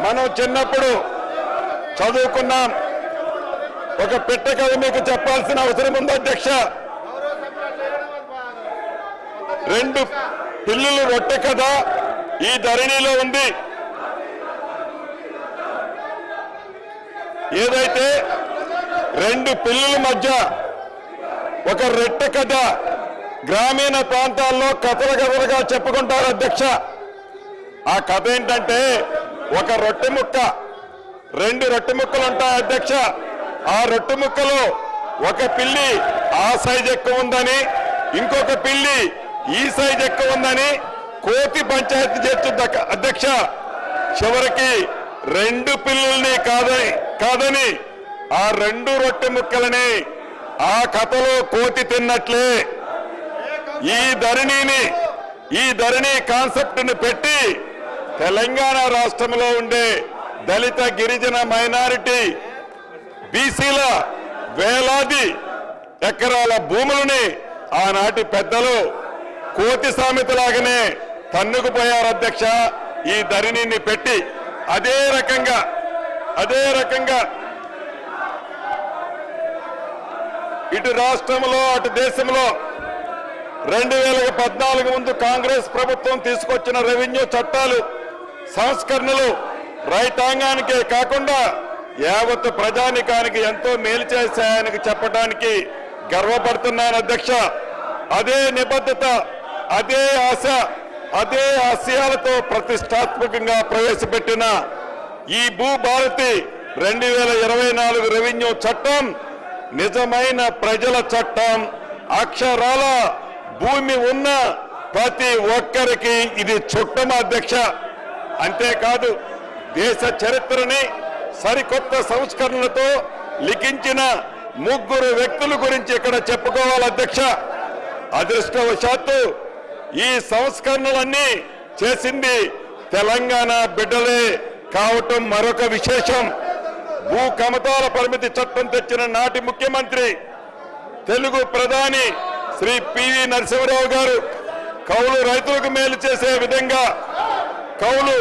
మనం చిన్నప్పుడు చదువుకున్నాం. ఒక పెట్ట కథ మీకు చెప్పాల్సిన అవసరం ఉంది అధ్యక్ష. 2 పిల్లులు రొట్టె కథ ఈ ధరణిలో ఉంది. ఏదైతే 2 పిల్లుల మధ్య ఒక రొట్టె కథ గ్రామీణ ప్రాంతాల్లో కథలుగా చెప్పుకుంటారు అధ్యక్ష. ఆ కథ ఏంటంటే, ఒక రొట్టె ముక్క 2 రొట్టె ముక్కలు ఉంటాయి అధ్యక్ష. ఆ రొట్టె ముక్కలో ఒక పిల్లి ఆ సైజ్ ఎక్కువ ఉందని, ఇంకొక పిల్లి ఈ సైజ్ ఎక్కువ ఉందని కోతి పంచాయతీ చేస్తుంది అధ్యక్ష. చివరికి 2 పిల్లుల్ని కాదని ఆ 2 రొట్టె ముక్కలని ఆ కథలో కోతి తిన్నట్లే ఈ ధరణి కాన్సెప్ట్ ని పెట్టి తెలంగాణ రాష్ట్రంలో ఉండే దళిత గిరిజన మైనారిటీ బీసీల వేలాది ఎకరాల భూములని ఆనాటి పెద్దలు కోతి సామెతలాగానే తన్నుకుపోయారు అధ్యక్ష. ఈ ధరణిని పెట్టి అదే రకంగా ఇటు రాష్ట్రంలో అటు దేశంలో 2014 ముందు కాంగ్రెస్ ప్రభుత్వం తీసుకొచ్చిన రెవెన్యూ చట్టాలు సంస్కరణలు రైతాంగానికే కాకుండా యావత్ ప్రజానికానికి ఎంతో మేలు చేశాయని చెప్పడానికి గర్వపడుతున్నాను అధ్యక్ష. అదే నిబద్ధత, అదే ఆశ, అదే ఆశయాలతో ప్రతిష్టాత్మకంగా ప్రవేశపెట్టిన ఈ భూభారతి 2024 రెవెన్యూ చట్టం నిజమైన ప్రజల చట్టం. అక్షరాల భూమి ఉన్న ప్రతి ఒక్కరికి ఇది చుట్టం అధ్యక్ష. అంతేకాదు, దేశ చరిత్రని సరికొత్త సంస్కరణలతో లిఖించిన 3 వ్యక్తుల గురించి ఇక్కడ చెప్పుకోవాలి అధ్యక్ష. అదృష్టవశాత్తు ఈ సంస్కరణలన్నీ చేసింది తెలంగాణ బిడ్డలే కావటం మరొక విశేషం. భూ కమతాల పరిమితి చట్టం తెచ్చిన నాటి ముఖ్యమంత్రి తెలుగు ప్రధాని శ్రీ పివి నరసింహారావు గారు కౌలు రైతులకు మేలు చేసే విధంగా కౌలు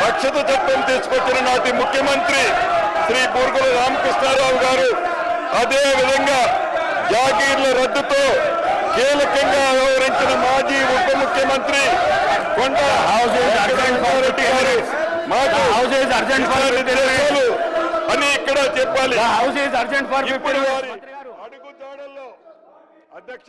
రక్షిత చట్టం తీసుకొచ్చిన నాటి ముఖ్యమంత్రి శ్రీ బూర్గుల రామకృష్ణారావు గారు, అదే విధంగా జాగీర్ల రద్దుతో కీలకంగా వ్యవహరించిన మాజీ ఉప ముఖ్యమంత్రి కొండ రెడ్డి గారు అని ఇక్కడ చెప్పాలి. ఇప్పుడు వారి అడుగుజాడల్లో అధ్యక్ష